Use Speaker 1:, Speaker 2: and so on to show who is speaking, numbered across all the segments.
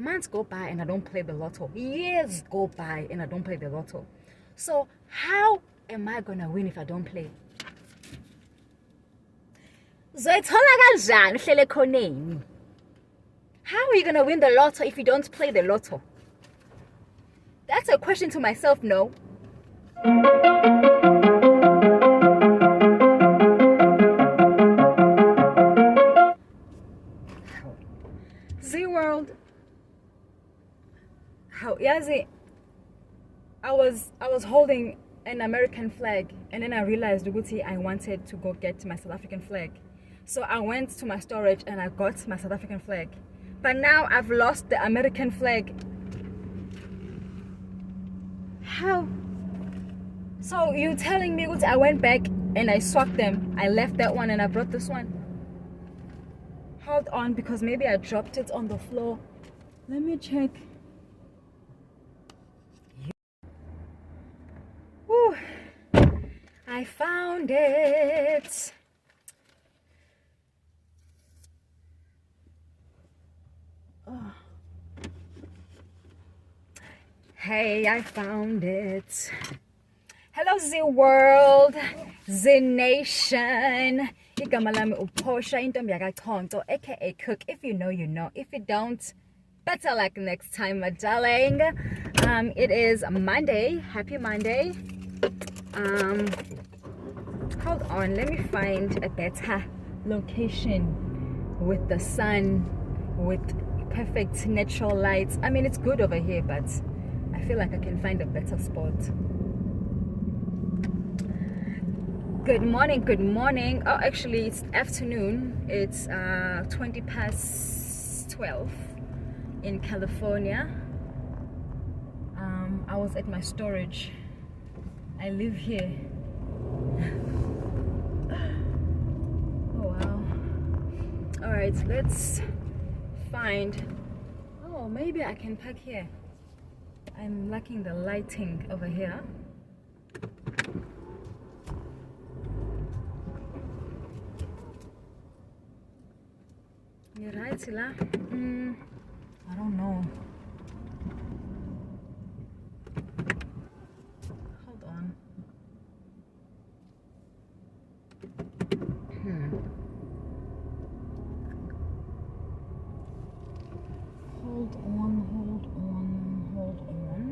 Speaker 1: months go by and I don't play the lotto. Years go by and I don't play the lotto. So how am I gonna win if I don't play? How are you gonna win the lotto if you don't play the lotto? That's a question to myself, no? Z World. How Yazi, I was holding an American flag and then I realized Uguti I wanted to go get my South African flag. So I went to my storage and I got my South African flag. But now I've lost the American flag. How? So you're telling me I went back and I swapped them. I left that one and I brought this one. Hold on, because maybe I dropped it on the floor. Let me check. Whew. I found it. Oh. Hey, I found it. Hello Z World, Z Nation. Igama lami uPosha intombi yakachonto aka Cook. If you know, you know. If you don't, better luck next time, my darling. It is Monday. Happy Monday. Hold on, let me find a better location with the sun, with perfect natural lights. I mean, it's good over here, but I feel like I can find a better spot. Good morning, good morning. Oh, actually it's afternoon. It's 20 past 12 in California. I was at my storage. I live here. Oh wow. All right, let's find. Oh, maybe I can park here. I'm lacking the lighting over here. You're right, Sila. I don't know. Hold on. Hold on, hold on, hold on.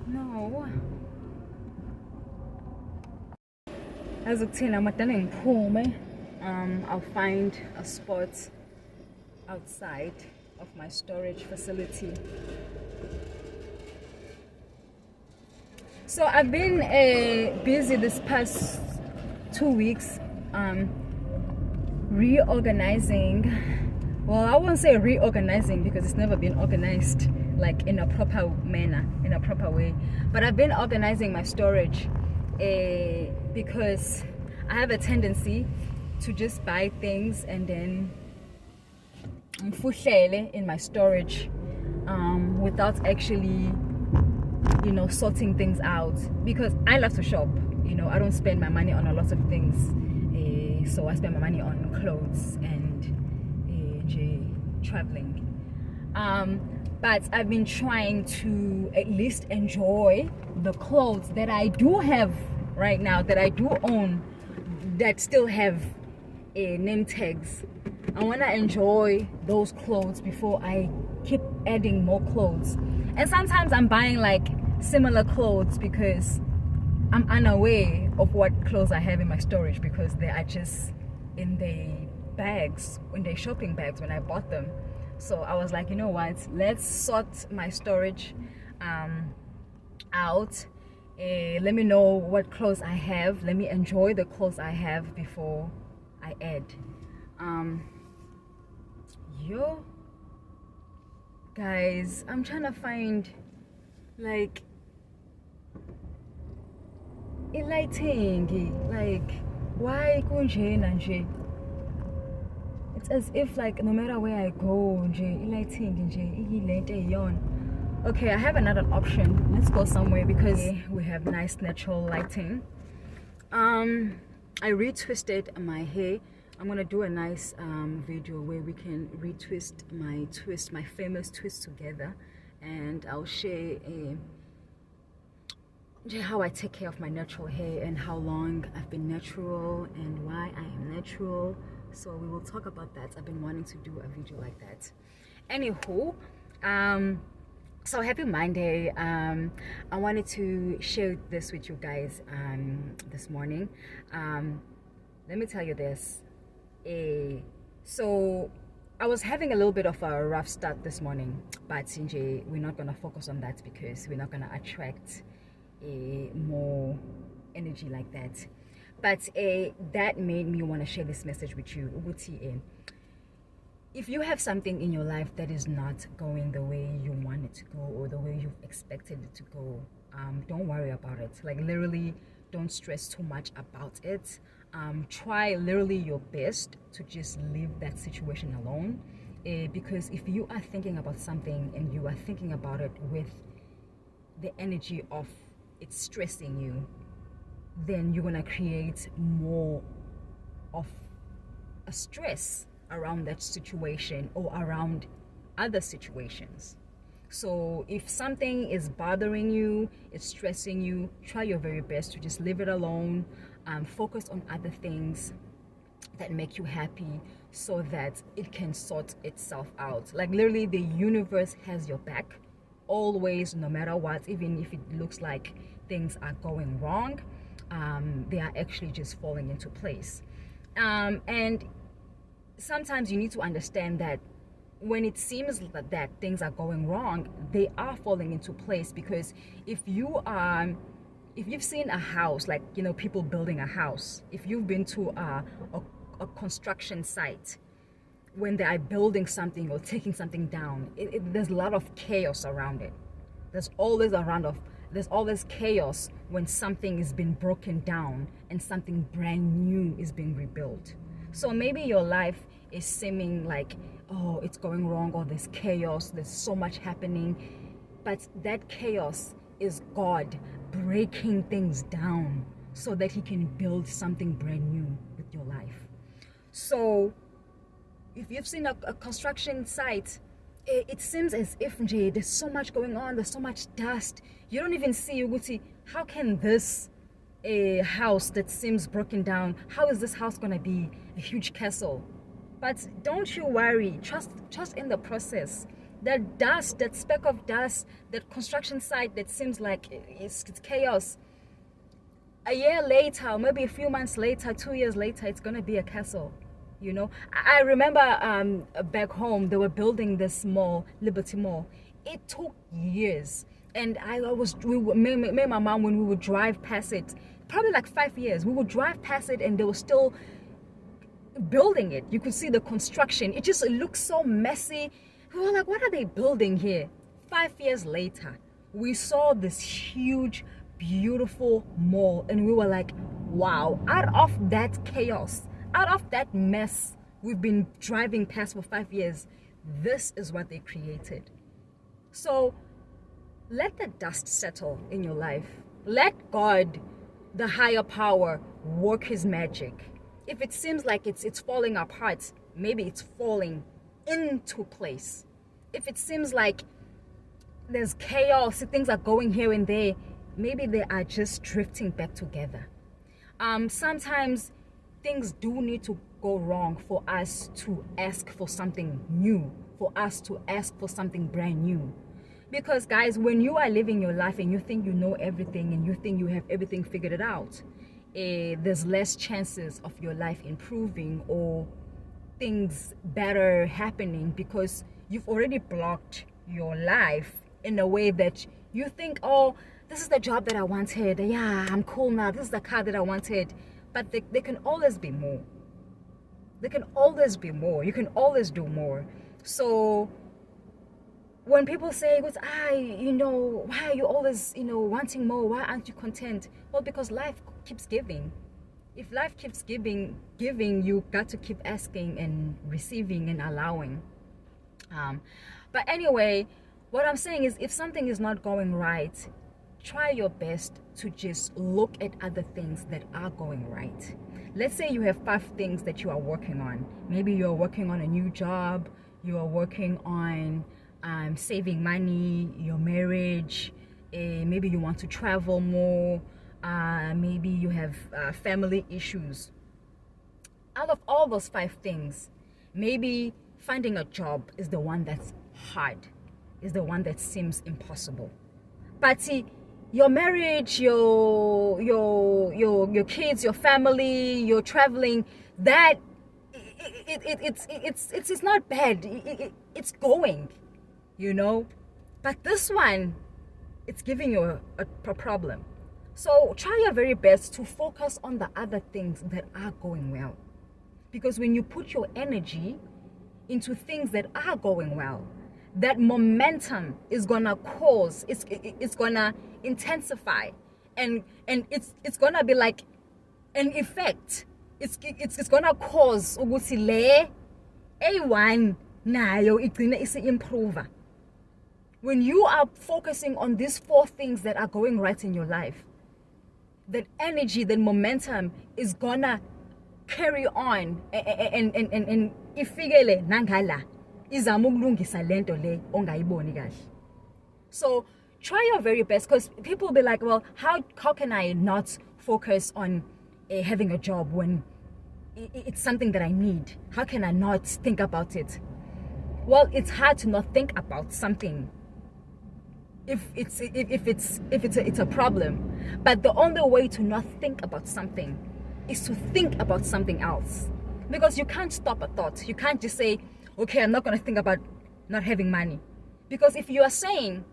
Speaker 1: No. As I'll find a spot outside of my storage facility. So I've been busy this past 2 weeks reorganizing. Well, I won't say reorganizing because it's never been organized like in a proper manner, in a proper way. But I've been organizing my storage because I have a tendency to just buy things and then in my storage without actually, you know, sorting things out, because I love to shop. You know, I don't spend my money on a lot of things, so I spend my money on clothes and traveling. But I've been trying to at least enjoy the clothes that I do have right now, that I do own, that still have name tags. I want to enjoy those clothes before I keep adding more clothes. And sometimes I'm buying like similar clothes because I'm unaware of what clothes I have in my storage, because they are just in the bags, in the shopping bags when I bought them. So I was like, you know what, let's sort my storage out. Let me know what clothes I have. Let me enjoy the clothes I have before I add. Yo guys, I'm trying to find like a lighting, like why kunje nanje. It's as if like no matter where I go, lighting nje ilente yon. Okay, I have another option. Let's go somewhere because we have nice natural lighting. I retwisted my hair. I'm gonna do a nice video where we can retwist my famous twist together, and I'll share how I take care of my natural hair and how long I've been natural and why I am natural. So we will talk about that. I've been wanting to do a video like that. Anywho, so happy Monday. I wanted to share this with you guys this morning. Let me tell you this. So I was having a little bit of a rough start this morning, but Sinjay, we're not gonna focus on that because we're not gonna attract more energy like that. But that made me want to share this message with you. If you have something in your life that is not going the way you want it to go or the way you've expected it to go, don't worry about it. Like, literally, don't stress too much about it. Try literally your best to just leave that situation alone, because if you are thinking about something and you are thinking about it with the energy of it's stressing you, then you're gonna create more of a stress around that situation or around other situations. So if something is bothering you, it's stressing you, try your very best to just leave it alone. Focus on other things that make you happy so that it can sort itself out. Like, literally, the universe has your back always, no matter what. Even if it looks like things are going wrong, they are actually just falling into place. And sometimes you need to understand that when it seems that things are going wrong, they are falling into place. Because if you've seen a house, like, you know, people building a house, if you've been to a construction site, when they are building something or taking something down, there's a lot of chaos around it. There's always chaos when something is being broken down and something brand new is being rebuilt. So maybe your life is seeming like, oh, it's going wrong, or there's chaos, there's so much happening. But that chaos is God breaking things down so that He can build something brand new with your life. So if you've seen a construction site, it seems as if there's so much going on, there's so much dust. You don't even see, Uguti, how can this house that seems broken down, how is this house going to be a huge castle? But don't you worry, trust in the process. That dust, that speck of dust, that construction site that seems like it's chaos, a year later, maybe a few months later, 2 years later, it's going to be a castle. You know, I remember back home, they were building this mall, Liberty Mall. It took years. And me and my mom, when we would drive past it, probably like 5 years, we would drive past it and they were still building it. You could see the construction. It looked so messy. We were like, what are they building here? 5 years later, we saw this huge, beautiful mall and we were like, wow, out of that chaos, out of that mess we've been driving past for 5 years, this is what they created. So let the dust settle in your life. Let God, the higher power, work His magic. If it seems like it's falling apart, maybe it's falling into place. If it seems like there's chaos, things are going here and there, maybe they are just drifting back together. Sometimes things do need to go wrong for us to ask for something new, for us to ask for something brand new. Because guys, when you are living your life and you think you know everything and you think you have everything figured it out, there's less chances of your life improving or things better happening, because you've already blocked your life in a way that you think, oh, this is the job that I wanted, yeah, I'm cool now, this is the car that I wanted. But there can always be more. There can always be more. You can always do more. So when people say, why are you always, wanting more? Why aren't you content? Well, because life keeps giving. If life keeps giving, you got to keep asking and receiving and allowing. But anyway, What I'm saying is, if something is not going right, try your best to just look at other things that are going right. Let's say you have 5 things that you are working on. Maybe you're working on a new job, you are working on saving money, your marriage, maybe you want to travel more, maybe you have family issues. Out of all those 5 things, maybe finding a job is the one that's hard, is the one that seems impossible. But see, your marriage, your kids, your family, your traveling, that it's not bad. It's going, you know. But this one, it's giving you a problem. So try your very best to focus on the other things that are going well. Because when you put your energy into things that are going well, that momentum is gonna cause, it's gonna intensify, and it's gonna be like an effect. It's gonna cause ukuthi le A1 nayo igcine isi-improve. When you are focusing on these 4 things that are going right in your life, that energy, that momentum is gonna carry on and ifikele nangala izama ukulungisa lento le ongayiboni kahle. So try your very best, because people will be like, well, how can I not focus on having a job when it's something that I need? How can I not think about it? Well, it's hard to not think about something if it's a problem. But the only way to not think about something is to think about something else, because you can't stop a thought. You can't just say, okay, I'm not going to think about not having money. Because if you are saying,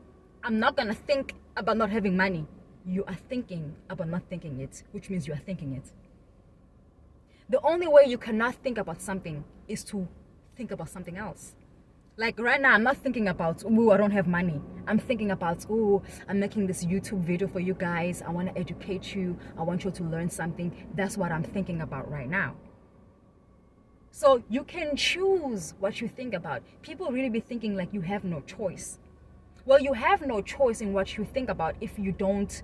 Speaker 1: I'm not going to think about not having money, you are thinking about not thinking it, which means you are thinking it. The only way you cannot think about something is to think about something else. Like right now, I'm not thinking about, oh, I don't have money. I'm thinking about, oh, I'm making this YouTube video for you guys. I want to educate you. I want you to learn something. That's what I'm thinking about right now. So you can choose what you think about. People really be thinking like you have no choice. Well, you have no choice in what you think about if you don't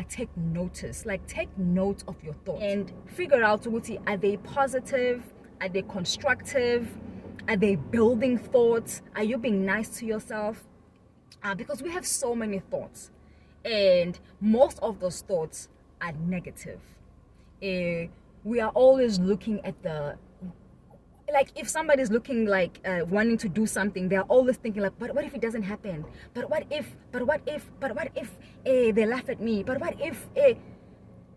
Speaker 1: take notice. Like, take note of your thoughts and figure out, are they positive? Are they constructive? Are they building thoughts? Are you being nice to yourself? Because we have so many thoughts, and most of those thoughts are negative. We are always looking at like, if somebody's looking like wanting to do something, they're always thinking like, but what if it doesn't happen? But what if they laugh at me? But what if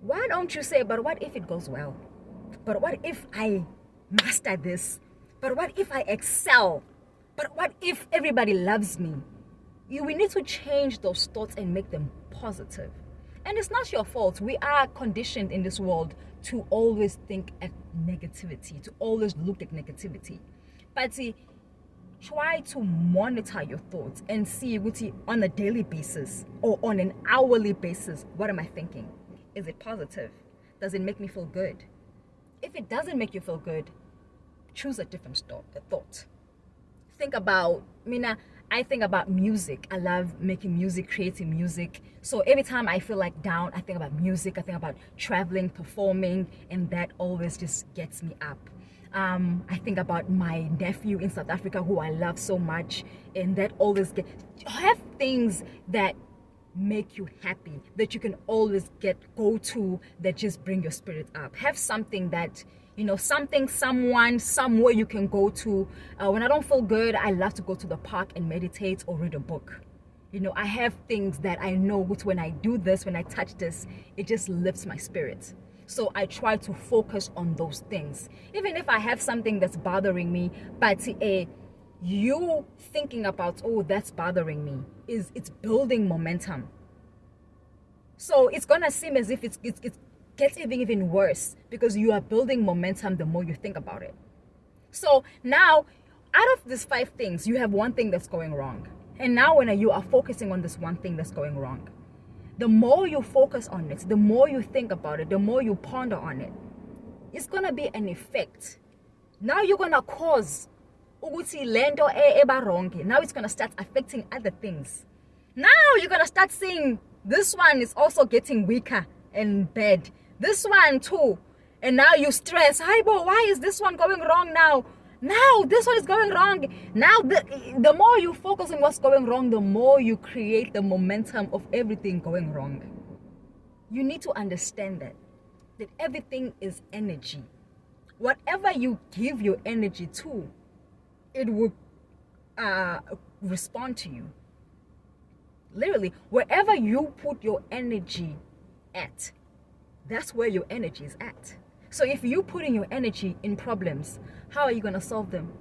Speaker 1: why don't you say, but what if it goes well? But what if I master this? But what if I excel? But what if everybody loves me? We need to change those thoughts and make them positive. And it's not your fault. We are conditioned in this world to always think at negativity, to always look at negativity. But see, try to monitor your thoughts and see on a daily basis or on an hourly basis, what am I thinking? Is it positive? Does it make me feel good? If it doesn't make you feel good, choose a different thought. Think about, I think about music. I love making music, creating music. So every time I feel like down, I think about music. I think about traveling, performing, and that always just gets me up. I think about my nephew in South Africa who I love so much, and that always have things that make you happy, that you can always go to, that just bring your spirit up. Have something that, something, someone, somewhere you can go to. When I don't feel good, I love to go to the park and meditate or read a book. I have things that I know when I do this, when I touch this, it just lifts my spirit. So I try to focus on those things. Even if I have something that's bothering me, but you thinking about, oh, that's bothering me, it's building momentum. So it's gonna seem as if it gets even worse, because you are building momentum the more you think about it. So now, out of these 5 things, you have one thing that's going wrong. And now when you are focusing on this one thing that's going wrong, the more you focus on it, the more you think about it, the more you ponder on it, it's gonna be an effect. Now you're gonna cause ukuthi lento eba wrong, now it's going to start affecting other things. Now you're going to start seeing this one is also getting weaker and bad. This one too. And now you stress, hi bo, why is this one going wrong now? Now this one is going wrong. Now the more you focus on what's going wrong, the more you create the momentum of everything going wrong. You need to understand that everything is energy. Whatever you give your energy to, it will respond to you. Literally, wherever you put your energy at, that's where your energy is at. So if you putting your energy in problems, how are you going to solve them?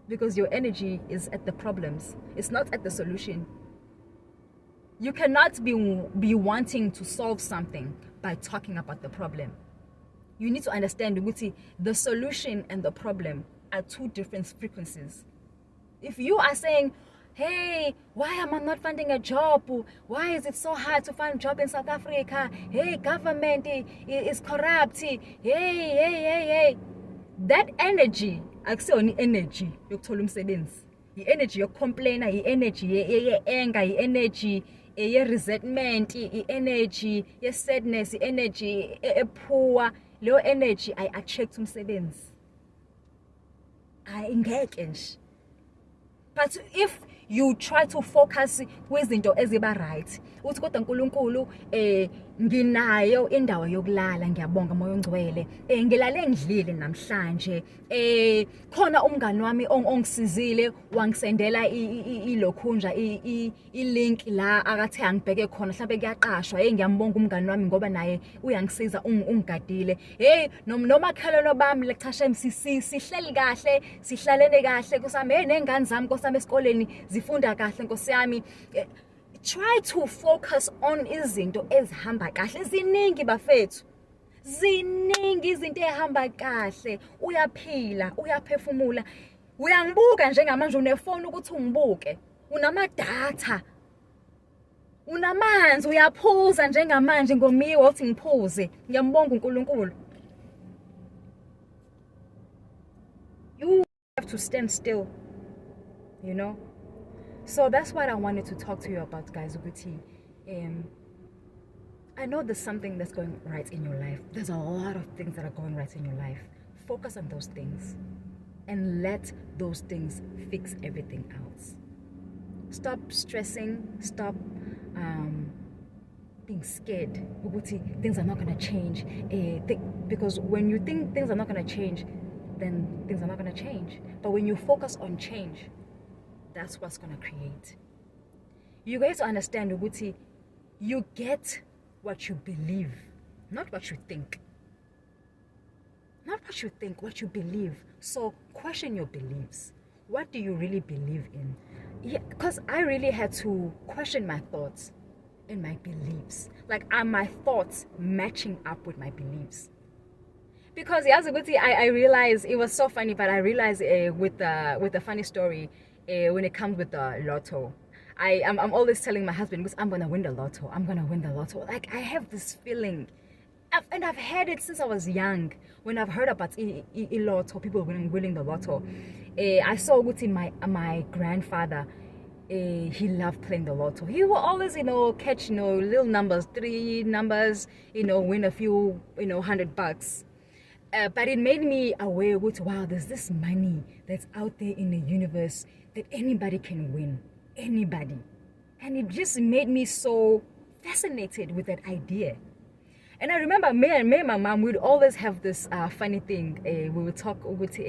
Speaker 1: Because your energy is at the problems. It's not at the solution. You cannot be wanting to solve something by talking about the problem. You need to understand the solution and the problem are two different frequencies. If you are saying, hey, why am I not finding a job? Why is it so hard to find a job in South Africa? Hey, government is corrupt. Hey. That energy, akusiyo energy yokuthola umsebenzi. I-energy yokucomplaina, i-energy ye-anger, i-energy ye-resentment, i-energy ye-sadness, i-energy e-poor. Leyo energy ayi-attract umsebenzi. Ayingeke nje. But if you try to focus kwizinto eziba right, uthi kodwa uNkulunkulu nginayo indawo yokulala, ngiyabonga moya ongcwele, ngilale ngidlile namhlanje, khona umngani wami ongisizile wangisendela ilokhunja ilink la akathe angibheke khona, mhlawumbe kuyaqashwa, ngiyambonga umngani wami ngoba naye uyangisiza ungigadile. Noma khalelo bami lechashem sihleli kahle, sihlalene kahle kusami, nengane zami nkosami esikoleni zifunda kahle nkosi yami. Try to focus on izinto ezihamba kahle. Ziningi bafethu. Ziningi izinto ezihamba kahle. Uyaphila, uyaphefumula. Uyangibuka njengamanje unefoni ukuthi ungibuke. Unamadatha. Unamanzi, uyaphuza njengamanje ngomiwe uthi ngiphuze. Ngiyambonga uNkulunkulu. You have to stand still. You know? So that's what I wanted to talk to you about, guys. I know there's something that's going right in your life. There's a lot of things that are going right in your life. Focus on those things and let those things fix everything else. Stop stressing. Stop being scared. Things are not going to change. Because when you think things are not going to change, then things are not going to change. But when you focus on change, that's what's going to create. You guys understand, Uguti, you get what you believe, not what you think. Not what you think, what you believe. So question your beliefs. What do you really believe in? Yeah, because I really had to question my thoughts and my beliefs. Like, are my thoughts matching up with my beliefs? Because I realized, it was so funny, but I realized with the funny story, when it comes with the lotto, I'm always telling my husband, because I'm gonna win the lotto. I'm gonna win the lotto. Like, I have this feeling, and I've had it since I was young. When I've heard about lotto, people winning the lotto, I saw my grandfather. He loved playing the lotto. He will always, catch, little numbers, 3 numbers, win a few, $100. But it made me aware, wow, there's this money that's out there in the universe that anybody can win. Anybody. And it just made me so fascinated with that idea. And I remember me and my mom would always have this funny thing. We would talk with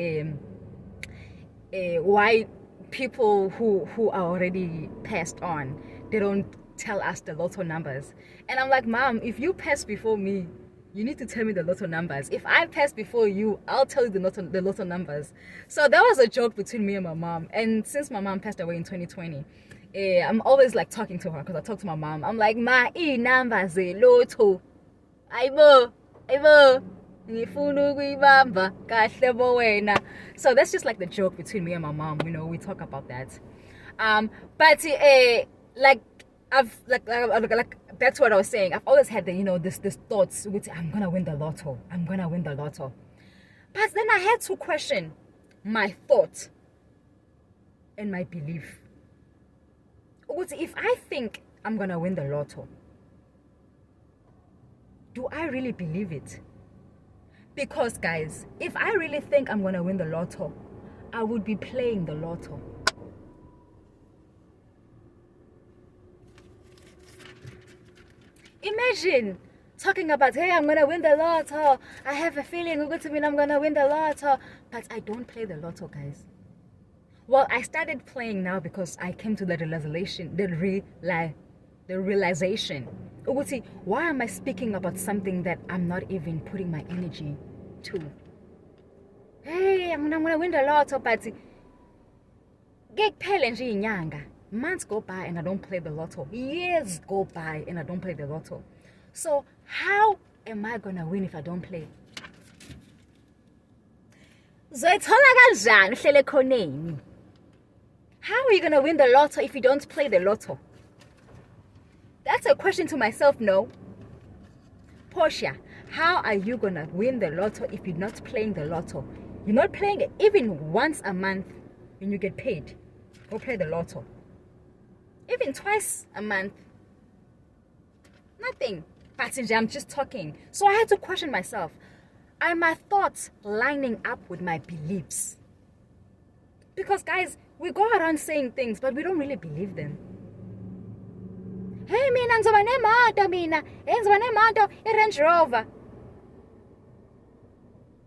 Speaker 1: why people who are already passed on, they don't tell us the lotto numbers. And I'm like, Mom, if you pass before me, you need to tell me the lotto numbers. If I pass before you, I'll tell you the lotto numbers. So that was a joke between me and my mom. And since my mom passed away in 2020, I'm always like talking to her, because I talk to my mom. I'm like, Ma, numbers lotto. Aibo. So that's just like the joke between me and my mom. We talk about that. But like back to what I was saying. I've always had this thoughts with, I'm gonna win the lotto. But then I had to question my thought and my belief. If I think I'm gonna win the lotto, do I really believe it? Because guys, if I really think I'm gonna win the lotto, I would be playing the lotto. Imagine talking about, hey, I'm gonna win the lotto. I have a feeling I'm gonna win the lotto, but I don't play the lotto, guys. Well, I started playing now because I came to the realization, why am I speaking about something that I'm not even putting my energy to? Hey, I'm gonna win the lotto, but months go by and I don't play the lotto. Years go by and I don't play the lotto. So how am I gonna win if I don't play? How are you gonna win the lotto if you don't play the lotto? That's a question to myself, no? Portia, how are you gonna win the lotto if you're not playing the lotto? You're not playing it even once a month when you get paid. Go play the lotto. Even twice a month. Nothing. But I'm just talking. So I had to question myself. Are my thoughts lining up with my beliefs? Because guys, we go around saying things, but we don't really believe them. Hey, mina ngizoba nemoto mina. Ngizoba nemoto i-Range Rover.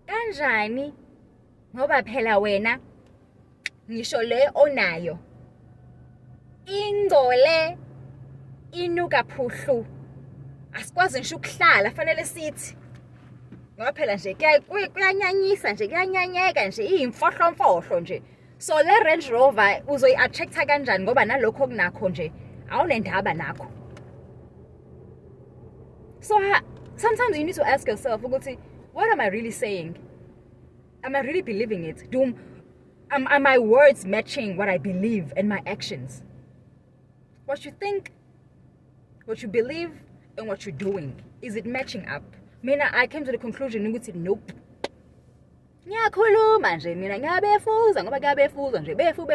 Speaker 1: Kanjani? Ngoba phela wena ngisho le onayo ingcole inuka phuhlu. Asikwazi nje ukuhlala, fanele sithi. Ngoba phela nje kuyanyanyisa nje, kuyanyanyeka nje, iyimfohlomfohlo nje. So le Range Rover uzoyi-attracta kanjani ngoba nalokho kunakho nje awunendaba nakho. So sometimes you need to ask yourself, what am I really saying? Am I really believing it? Are my words matching what I believe and my actions? What you think, what you believe, and what you're doing, is it matching up? I came to the conclusion, nope. Ngiyakhuluma nje mina, ngiyabefuza ngoba kuyabefuza nje, befu.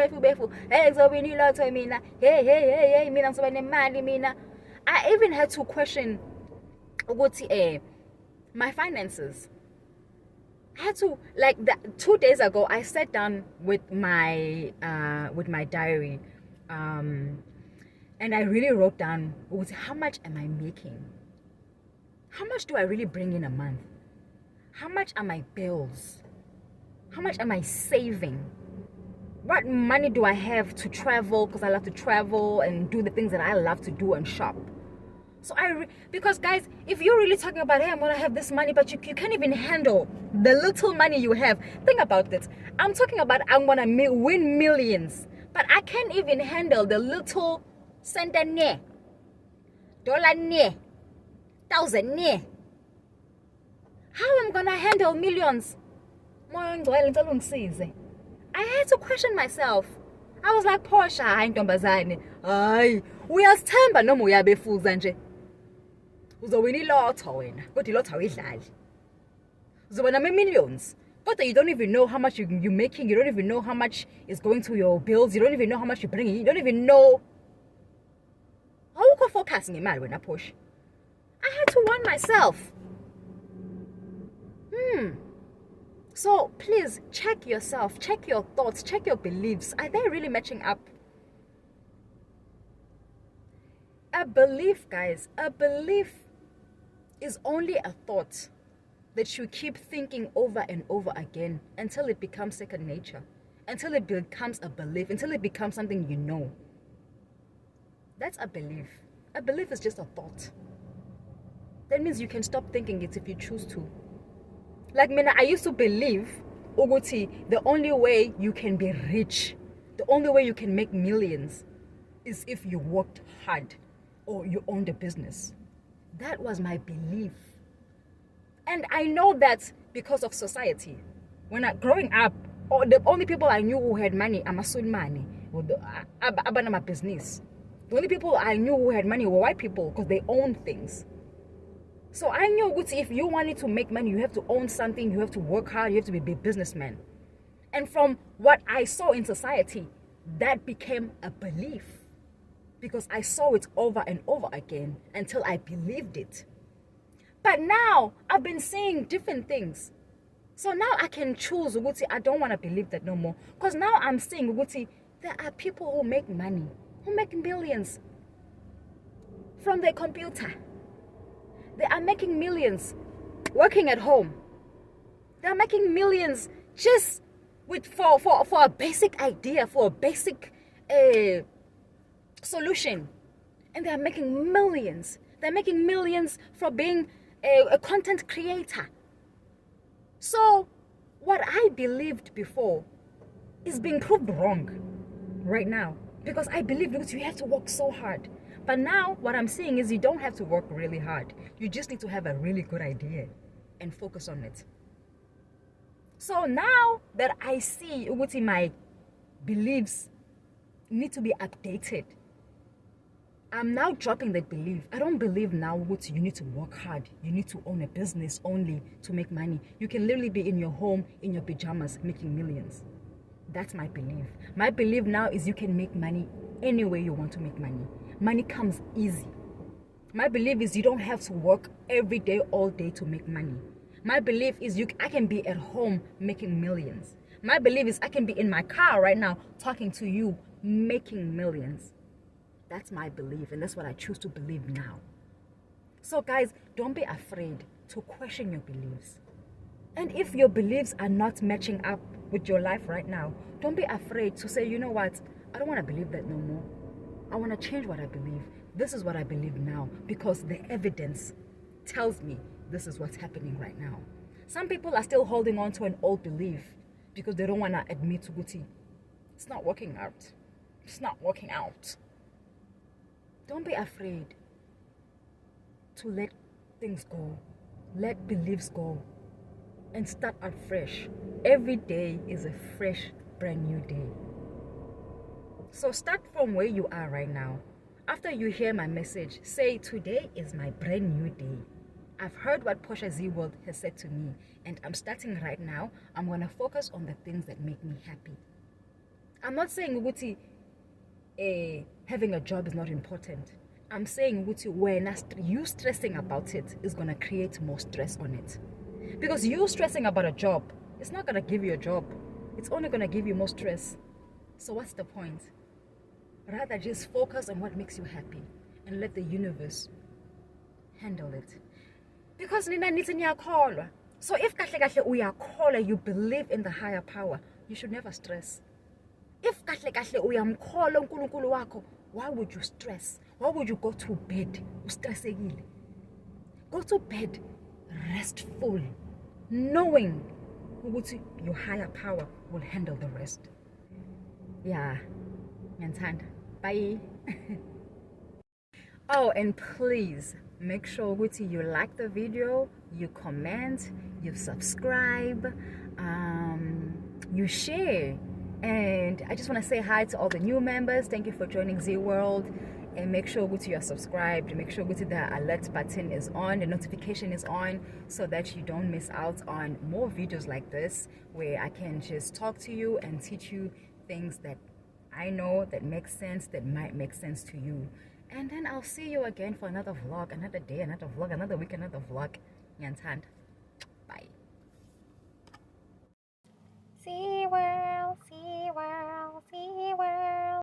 Speaker 1: Hey, ngizowina ilotho mina. Hey, mina ngizoba nemali mina. I even had to question my finances. I had to, 2 days ago, I sat down with my diary, and I really wrote down how much am I making? How much do I really bring in a month? How much are my bills? How much am I saving? What money do I have to travel, because I love to travel and do the things that I love to do and shop? So because guys, if you're really talking about, hey, I'm gonna have this money, but you can't even handle the little money you have. Think about it. I'm talking about I'm gonna win millions, but I can't even handle the little centene, dollar ne, thousand ne. How am I gonna handle millions? I had to question myself. I was like, Portia, hayi ntombazane, hayi uyasithemba noma uyabefuza nje. Uzowina ilotho wena, kodwa ilotho awuyidlali. Uzoba nama-millions, kodwa you don't even know how much you're making. You don't even know how much is going to your bills. You don't even know how much you're bringing. You don't even know. Awukho focus ngemali wena, Portia. I had to warn myself. So please check yourself, check your thoughts, check your beliefs. Are they really matching up? A belief, guys, a belief is only a thought that you keep thinking over and over again until it becomes second nature, until it becomes a belief, until it becomes something you know. That's a belief. A belief is just a thought. That means you can stop thinking it if you choose to. Like I used to believe, the only way you can be rich, the only way you can make millions is if you worked hard or you owned a business. That was my belief. And I know that because of society. Growing up, the only people I knew who had money, amasulmani, or abanama business. The only people I knew who had money were white people because they owned things. So I knew if you wanted to make money, you have to own something, you have to work hard, you have to be a businessman. And from what I saw in society, that became a belief because I saw it over and over again until I believed it. But now I've been seeing different things. So now I can choose ukuthi I don't want to believe that no more. Because now I'm seeing ukuthi there are people who make money, who make millions from their computer. They are making millions working at home. They are making millions just for a basic idea, for a basic solution. And they are making millions. They're making millions for being a content creator. So what I believed before is being proved wrong right now. Because I believed that you have to work so hard. But now what I'm seeing is you don't have to work really hard. You just need to have a really good idea and focus on it. So now that I see what my beliefs need to be updated, I'm now dropping that belief. I don't believe now what you need to work hard. You need to own a business only to make money. You can literally be in your home, in your pajamas, making millions. That's my belief. My belief now is you can make money any way you want to make money. Money comes easy. My belief is you don't have to work every day, all day to make money. My belief is I can be at home making millions. My belief is I can be in my car right now talking to you, making millions. That's my belief, and that's what I choose to believe now. So guys, don't be afraid to question your beliefs. And if your beliefs are not matching up with your life right now, don't be afraid to say, you know what, I don't want to believe that no more. I want to change what I believe. This is what I believe now because the evidence tells me this is what's happening right now. Some people are still holding on to an old belief because they don't want to admit to Guti. It's not working out. It's not working out. Don't be afraid to let things go. Let beliefs go and start out fresh. Every day is a fresh, brand new day. So start from where you are right now. After you hear my message, say, today is my brand new day. I've heard what Portia Z World has said to me, and I'm starting right now. I'm going to focus on the things that make me happy. I'm not saying Uguti, having a job is not important. I'm saying Uguti, when you stressing about it is going to create more stress on it. Because you stressing about a job, it's not going to give you a job. It's only going to give you more stress. So what's the point? Rather just focus on what makes you happy and let the universe handle it. Because nina nithi niyakholwa. So if kahle kahle uyakholwa, you believe in the higher power, you should never stress. If kahle kahle uyamkholwa uNkulunkulu wakho, why would you stress? Why would you go to bed ustressekile? Go to bed restful, knowing ukuthi your higher power will handle the rest. Yeah, ngiyathanda. Bye. Oh, and please make sure ukuthi you like the video, you comment, you subscribe, you share. And I just want to say hi to all the new members. Thank you for joining Z World. And make sure you are subscribed. Make sure the alert button is on, the notification is on, so that you don't miss out on more videos like this, where I can just talk to you and teach you things that I know that make sense, that might make sense to you. And then I'll see you again for another vlog, another day, another vlog, another week, another vlog. Bye.
Speaker 2: Z World.